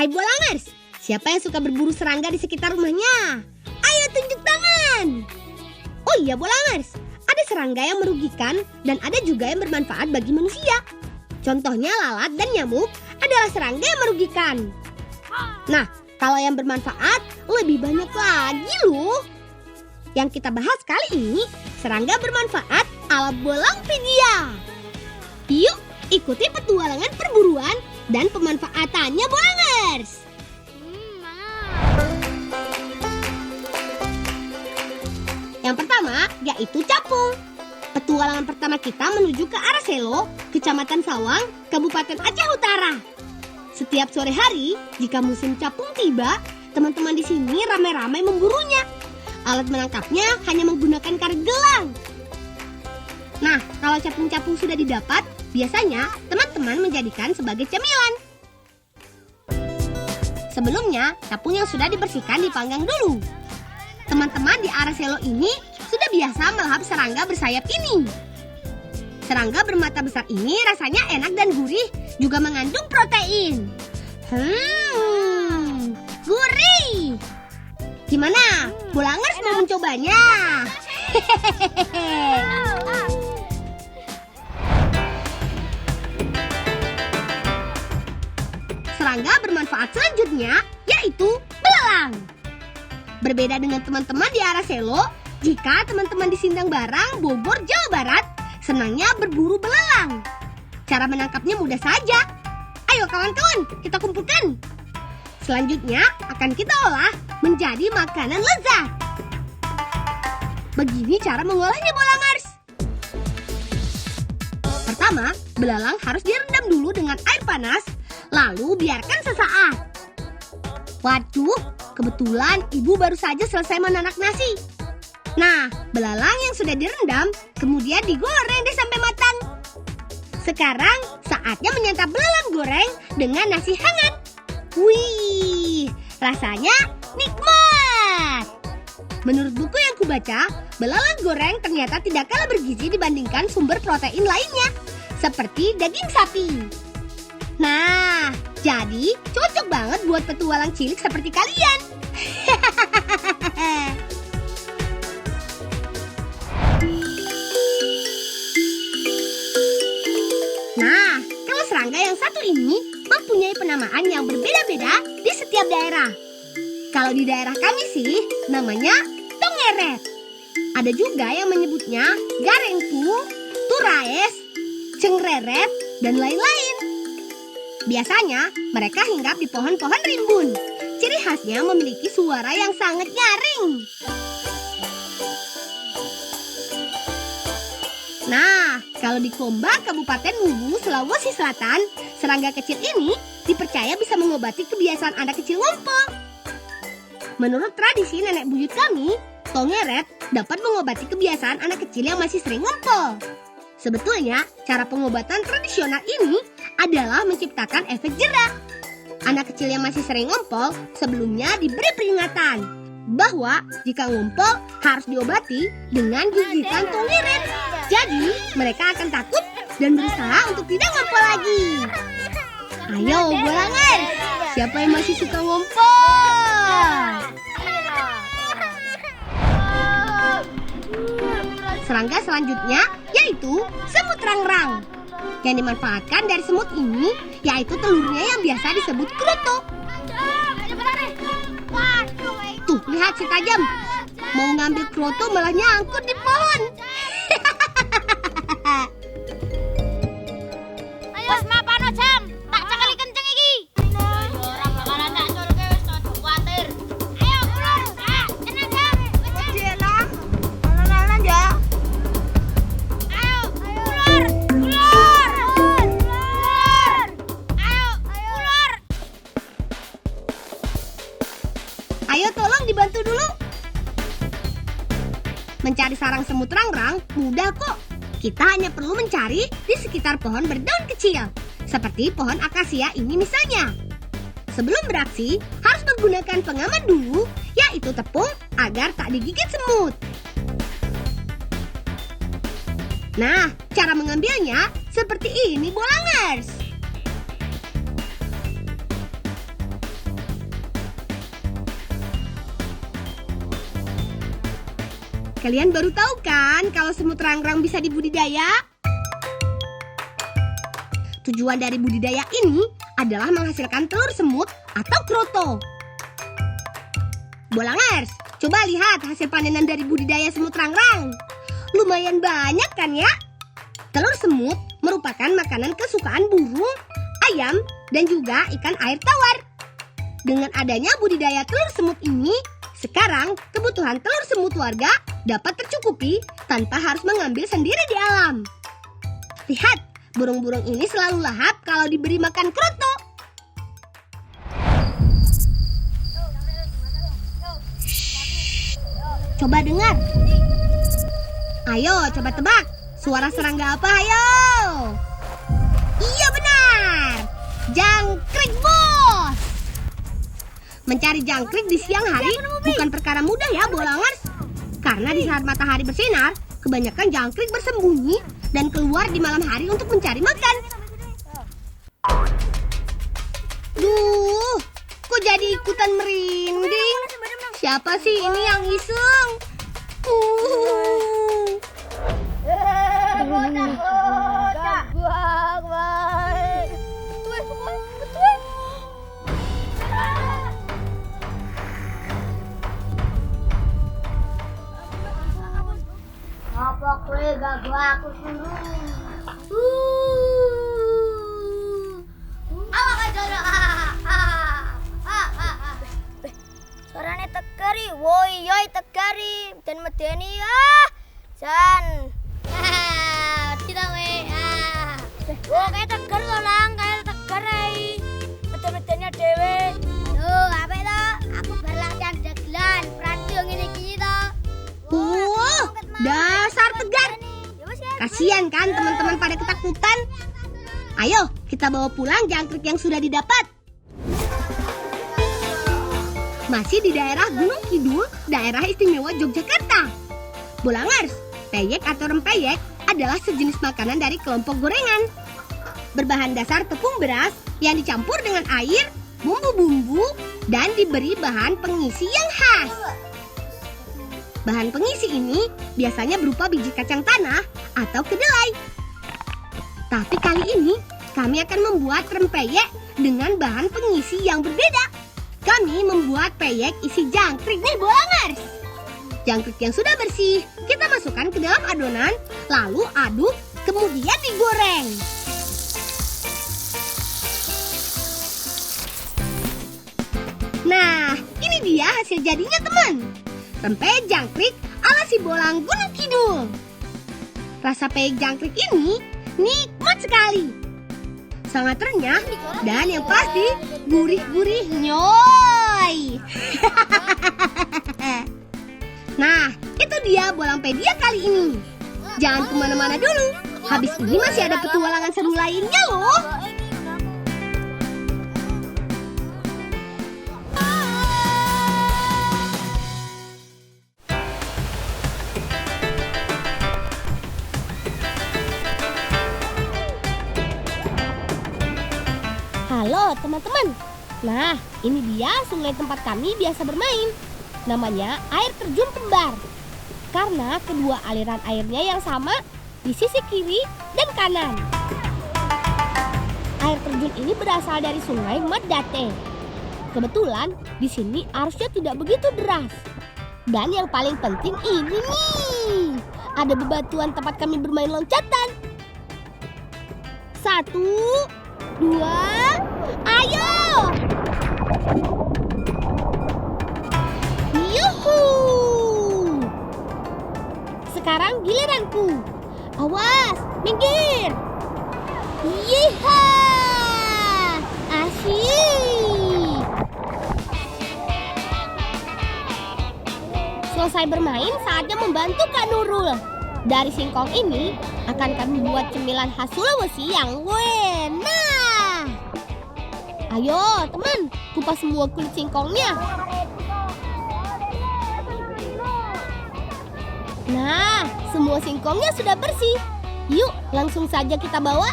Hai Bolangers, siapa yang suka berburu serangga di sekitar rumahnya? Ayo tunjuk tangan. Oh iya Bolangers, ada serangga yang merugikan dan ada juga yang bermanfaat bagi manusia. Contohnya lalat dan nyamuk adalah serangga yang merugikan. Nah, kalau yang bermanfaat lebih banyak lagi loh. Yang kita bahas kali ini serangga bermanfaat ala Bolangpedia. Yuk ikuti petualangan perburuan dan pemanfaatannya Bolangers. Yang pertama yaitu capung. Petualangan pertama kita menuju ke arah Selo, Kecamatan Sawang, Kabupaten Aceh Utara. Setiap sore hari, jika musim capung tiba, teman-teman di sini ramai-ramai memburunya. Alat menangkapnya hanya menggunakan karet gelang. Nah, kalau capung-capung sudah didapat, biasanya teman-teman menjadikan sebagai cemilan. Sebelumnya, capung yang sudah dibersihkan dipanggang dulu. Teman-teman di area Selo ini sudah biasa melahap serangga bersayap ini. Serangga bermata besar ini rasanya enak dan gurih, juga mengandung protein. Gurih! Gimana? Bolangers mau mencobanya? Serangga bermanfaat selanjutnya yaitu belalang. Berbeda dengan teman-teman di arah Selo, jika teman-teman di Sindang Barang, Bogor, Jawa Barat, senangnya berburu belalang. Cara menangkapnya mudah saja. Ayo kawan-kawan, kita kumpulkan. Selanjutnya akan kita olah menjadi makanan lezat. Begini cara mengolahnya Bolangers. Pertama, belalang harus direndam dulu dengan air panas, lalu biarkan sesaat. Waduh, kebetulan ibu baru saja selesai menanak nasi. Nah, belalang yang sudah direndam kemudian digoreng deh sampai matang. Sekarang saatnya menyantap belalang goreng dengan nasi hangat. Wih, rasanya nikmat. Menurut buku yang kubaca, belalang goreng ternyata tidak kalah bergizi dibandingkan sumber protein lainnya, seperti daging sapi. Nah, jadi cocok banget buat petualang cilik seperti kalian. Nah, kalau serangga yang satu ini mempunyai penamaan yang berbeda-beda di setiap daerah. Kalau di daerah kami sih, namanya tongeret. Ada juga yang menyebutnya garengku, turaes, cengreret, dan lain-lain. Biasanya, mereka hinggap di pohon-pohon rimbun. Ciri khasnya memiliki suara yang sangat nyaring. Nah, kalau di Kombah, Kabupaten Mubu, Sulawesi Selatan, serangga kecil ini dipercaya bisa mengobati kebiasaan anak kecil ngompol. Menurut tradisi nenek buyut kami, tongeret dapat mengobati kebiasaan anak kecil yang masih sering ngompol. Sebetulnya, cara pengobatan tradisional ini adalah menciptakan efek jera. Anak kecil yang masih sering ngompol sebelumnya diberi peringatan bahwa jika ngompol harus diobati dengan gigitan tongeret. Jadi, mereka akan takut dan berusaha untuk tidak ngompol lagi. Ayo, Bolangers, siapa yang masih suka ngompol? Serangga selanjutnya yaitu semut rangrang. Yang dimanfaatkan dari semut ini yaitu telurnya yang biasa disebut kroto. Tuh, lihat si tajam. Mau ngambil kroto malah nyangkut di pohon. Wes mapano jam, tak cekeli kenceng iki. Ora bakalan tak culke wis aja kuwatir. Ayo keluar, tenang jam. Jelah, alan-alan ya. Ayo, keluar. Keluar. Ayo, keluar. Ayo tolong dibantu dulu. Mencari sarang semut rangrang mudah kok. Kita hanya perlu mencari di sekitar pohon berdaun kecil, seperti pohon akasia ini misalnya. Sebelum beraksi, harus menggunakan pengaman dulu, yaitu tepung agar tak digigit semut. Nah, cara mengambilnya seperti ini Bolangers. Kalian baru tahu kan kalau semut rangrang bisa dibudidaya? Tujuan dari budidaya ini adalah menghasilkan telur semut atau kroto. Bolangers, coba lihat hasil panenan dari budidaya semut rangrang. Lumayan banyak kan ya? Telur semut merupakan makanan kesukaan burung, ayam, dan juga ikan air tawar. Dengan adanya budidaya telur semut ini, sekarang kebutuhan telur semut warga dapat tercukupi tanpa harus mengambil sendiri di alam. Lihat, burung-burung ini selalu lahap kalau diberi makan kroto. Coba dengar. Ayo, coba tebak. Suara serangga apa, ayo? Iya benar. Jangkrik, bos. Mencari jangkrik di siang hari bukan perkara mudah ya, bolangers. Karena di saat matahari bersinar, kebanyakan jangkrik bersembunyi dan keluar di malam hari untuk mencari makan. Duh, kok jadi ikutan merinding? Siapa sih ini yang iseng? Apa kowe ganggu aku dulu? Awak aja. Suarane tegari, woi yoi tegari, dan medeni ah. Jan. Tidak we. Oh, kayak tegar lo lang, kayak tegar ai. Meden-medennya dhewe. Loh, apa itu? Aku berlatihan dagelan, radio ngene iki to. Dasar tegar. Kasian kan teman-teman pada ketakutan. Ayo, kita bawa pulang jangkrik yang sudah didapat. Masih di daerah Gunung Kidul, daerah istimewa Yogyakarta. Bolangers, peyek atau rempeyek adalah sejenis makanan dari kelompok gorengan. Berbahan dasar tepung beras yang dicampur dengan air, bumbu-bumbu, dan diberi bahan pengisi yang khas. Bahan pengisi ini biasanya berupa biji kacang tanah atau kedelai. Tapi kali ini kami akan membuat rempeyek dengan bahan pengisi yang berbeda. Kami membuat peyek isi jangkrik nih, bolangers. Jangkrik yang sudah bersih kita masukkan ke dalam adonan, lalu aduk, kemudian digoreng. Nah, ini dia hasil jadinya, teman. Rempeyek jangkrik ala si bolang Gunung Kidul. Rasa peyek jangkrik ini nikmat sekali. Sangat renyah dan yang pasti gurih-gurih nyoy. Nah, itu dia Bolangpedia kali ini. Jangan kemana-mana dulu. Habis ini masih ada petualangan seru lainnya loh. Halo teman-teman. Nah, ini dia sungai tempat kami biasa bermain. Namanya air terjun kembar. Karena kedua aliran airnya yang sama di sisi kiri dan kanan. Air terjun ini berasal dari sungai Medate. Kebetulan di sini arusnya tidak begitu deras. Dan yang paling penting ini nih. Ada bebatuan tempat kami bermain loncatan. 1, 2, ayo! Yuhu! Sekarang giliranku. Awas, minggir! Yeha! Asyik! Selesai bermain, saatnya membantu Kak Nurul. Dari singkong ini akan kami buat cemilan khas Sulawesi yang enak. Ayo teman, kupas semua kulit singkongnya. Nah, semua singkongnya sudah bersih. Yuk, langsung saja kita bawa.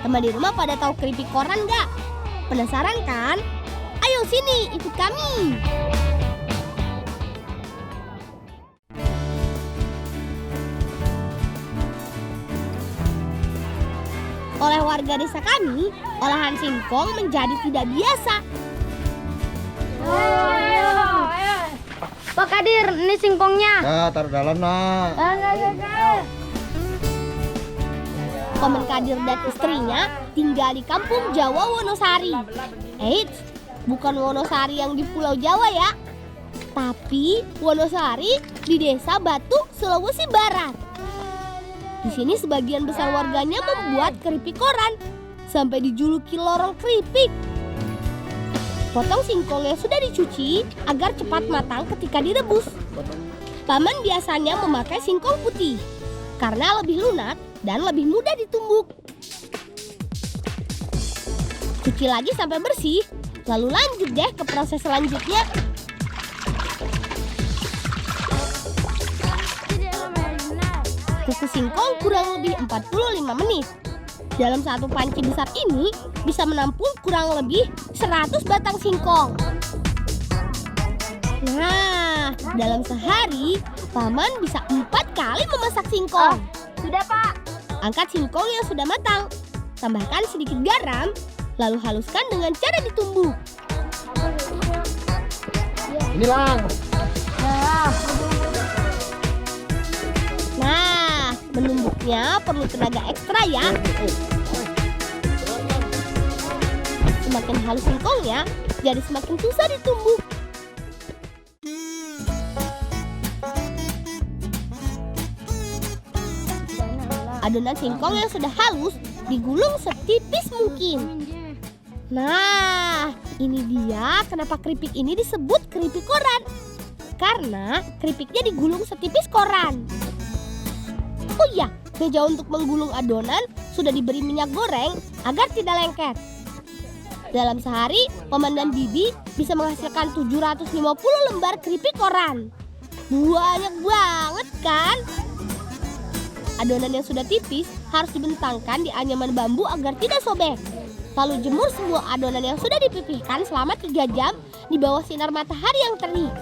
Teman di rumah pada tahu keripik koran nggak? Penasaran kan? Ayo sini, ikut kami. Oleh warga desa kami, olahan singkong menjadi tidak biasa. Pak Kadir, ini singkongnya. Nah, taruh dalam nak. Paman Kadir dan istrinya tinggal di kampung Jawa Wonosari. Eits, bukan Wonosari yang di Pulau Jawa ya, tapi Wonosari di Desa Batu, Sulawesi Barat. Di sini sebagian besar warganya membuat keripik koran sampai dijuluki lorong keripik. Potong singkong yang sudah dicuci agar cepat matang ketika direbus. Paman biasanya memakai singkong putih karena lebih lunak dan lebih mudah ditumbuk. Cuci lagi sampai bersih, lalu lanjut deh ke proses selanjutnya. Kukus singkong kurang lebih 45 menit. Dalam satu panci besar ini bisa menampung kurang lebih 100 batang singkong. Nah, dalam sehari Paman bisa 4 kali memasak singkong. Sudah, Pak. Angkat singkong yang sudah matang, tambahkan sedikit garam, lalu haluskan dengan cara ditumbuk. Ini lang. Nah, menumbuknya perlu tenaga ekstra ya. Semakin halus singkongnya, jadi semakin susah ditumbuk. Adonan singkong yang sudah halus digulung setipis mungkin. Nah, ini dia kenapa keripik ini disebut keripik koran. Karena keripiknya digulung setipis koran. Oh iya, meja untuk menggulung adonan sudah diberi minyak goreng agar tidak lengket. Dalam sehari, Paman dan Bibi bisa menghasilkan 750 lembar keripik koran. Banyak banget kan? Adonan yang sudah tipis harus dibentangkan di anyaman bambu agar tidak sobek. Lalu jemur semua adonan yang sudah dipipihkan selama 3 jam di bawah sinar matahari yang terik.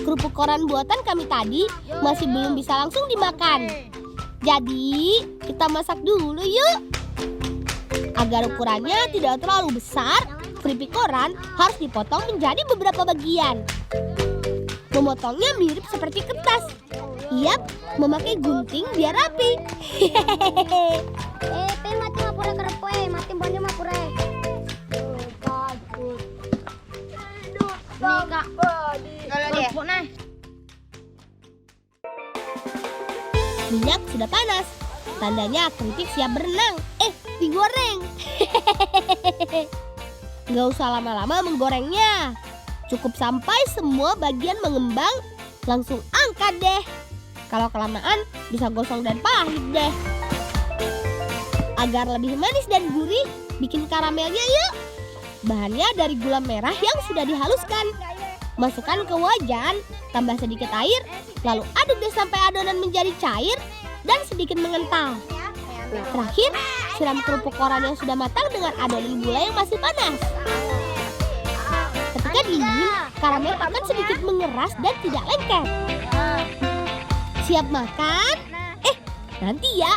Kerupuk koran buatan kami tadi masih belum bisa langsung dimakan. Jadi, kita masak dulu yuk. Agar ukurannya tidak terlalu besar, keripik koran harus dipotong menjadi beberapa bagian. Memotongnya mirip seperti kertas. Yap, memakai gunting biar rapi. Pe mati mapure kerepue, mati bonyo mapure. Nih Kak, kerupuk nih. Minyak sudah panas. Tandanya keripik siap berenang. Digoreng. Gak usah lama-lama menggorengnya. Cukup sampai semua bagian mengembang, langsung angkat deh. Kalau kelamaan bisa gosong dan pahit deh. Agar lebih manis dan gurih, bikin karamelnya yuk. Bahannya dari gula merah yang sudah dihaluskan. Masukkan ke wajan, tambah sedikit air, lalu aduk deh sampai adonan menjadi cair dan sedikit mengental. Terakhir, siram kerupuk koran yang sudah matang dengan adonan gula yang masih panas. Ketika dingin, karamel akan sedikit mengeras dan tidak lengket. Siap makan? Nanti ya.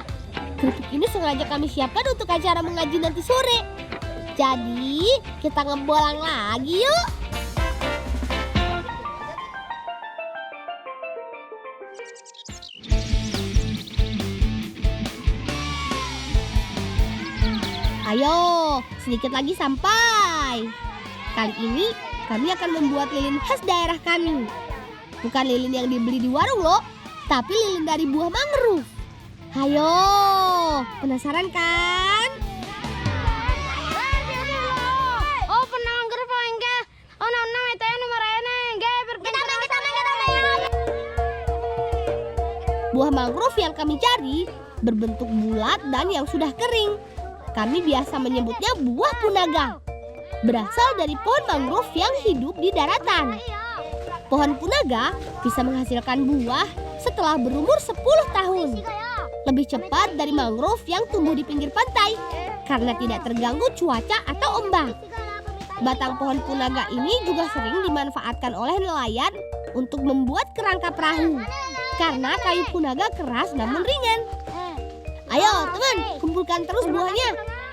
Keripik ini sengaja kami siapkan untuk acara mengaji nanti sore. Jadi, kita ngebolang lagi yuk. Ayo, sedikit lagi sampai. Kali ini kami akan membuat lilin khas daerah kami. Bukan lilin yang dibeli di warung loh, tapi lilin dari buah mangrove. Ayo, penasaran kan? Oh, pernah mangrove enggak? Oh, nona itu yang nomor ini enggak Buah mangrove yang kami cari berbentuk bulat dan yang sudah kering. Kami biasa menyebutnya buah punaga. Berasal dari pohon mangrove yang hidup di daratan. Pohon punaga bisa menghasilkan buah setelah berumur 10 tahun. Lebih cepat dari mangrove yang tumbuh di pinggir pantai karena tidak terganggu cuaca atau ombak. Batang pohon punaga ini juga sering dimanfaatkan oleh nelayan untuk membuat kerangka perahu. Karena kayu punaga keras namun ringan. Ayo teman, kumpulkan terus buahnya.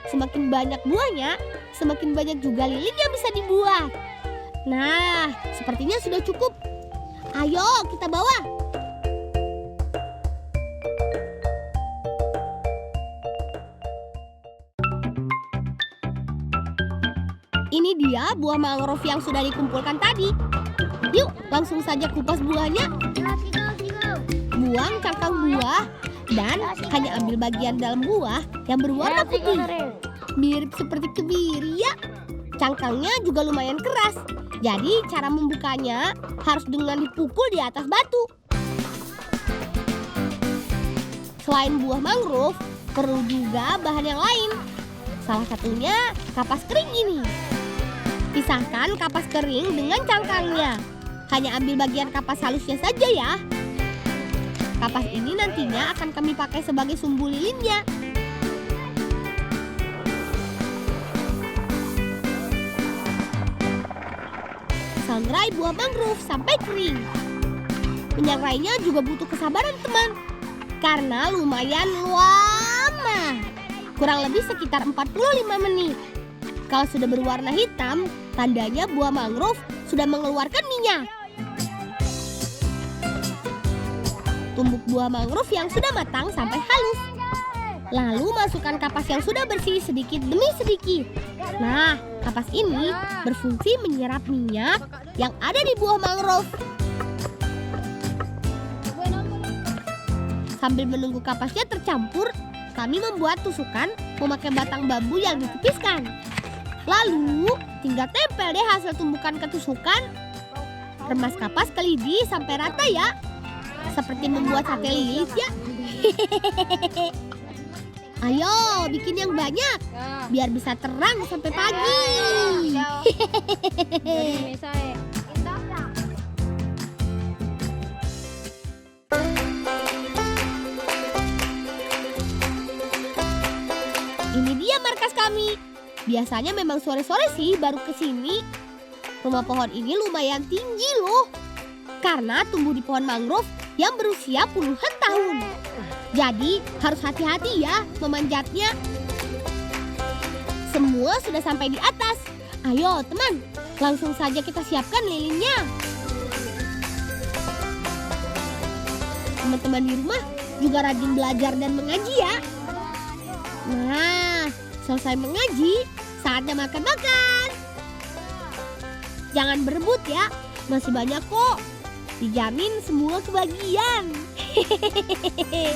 Semakin banyak buahnya, semakin banyak juga lilin yang bisa dibuat. Nah, sepertinya sudah cukup. Ayo kita bawa. Ini dia buah mangrove yang sudah dikumpulkan tadi. Yuk, langsung saja kupas buahnya. Buang cangkang buah dan hanya ambil bagian dalam buah yang berwarna putih. Mirip seperti kebiri ya. Cangkangnya juga lumayan keras. Jadi cara membukanya harus dengan dipukul di atas batu. Selain buah mangrove, perlu juga bahan yang lain. Salah satunya kapas kering ini. Pisahkan kapas kering dengan cangkangnya. Hanya ambil bagian kapas halusnya saja ya. Kapas ini nantinya akan kami pakai sebagai sumbu lilinnya. Sangrai buah mangrove sampai kering. Menyangrainya juga butuh kesabaran teman. Karena lumayan lama. Kurang lebih sekitar 45 menit. Kalau sudah berwarna hitam, tandanya buah mangrove sudah mengeluarkan minyak. Tumbuk buah mangrove yang sudah matang sampai halus. Lalu masukkan kapas yang sudah bersih sedikit demi sedikit. Nah, kapas ini berfungsi menyerap minyak yang ada di buah mangrove. Sambil menunggu kapasnya tercampur, kami membuat tusukan memakai batang bambu yang ditipiskan. Lalu, tinggal tempel deh hasil tumbukan ketusukan. Remas kapas ke lidi sampai rata ya. Seperti membuat sate lilit ya. Ayo, bikin yang banyak. Biar bisa terang sampai pagi. Ini dia markas kami. Biasanya memang sore-sore sih baru kesini. Rumah pohon ini lumayan tinggi loh. Karena tumbuh di pohon mangrove yang berusia puluhan tahun. Jadi harus hati-hati ya memanjatnya. Semua sudah sampai di atas. Ayo teman, langsung saja kita siapkan lilinnya. Teman-teman di rumah juga rajin belajar dan mengaji ya. Nah, selesai mengaji, saatnya makan-makan. Jangan berebut ya, masih banyak kok. Dijamin semua kebagian. Hehehe.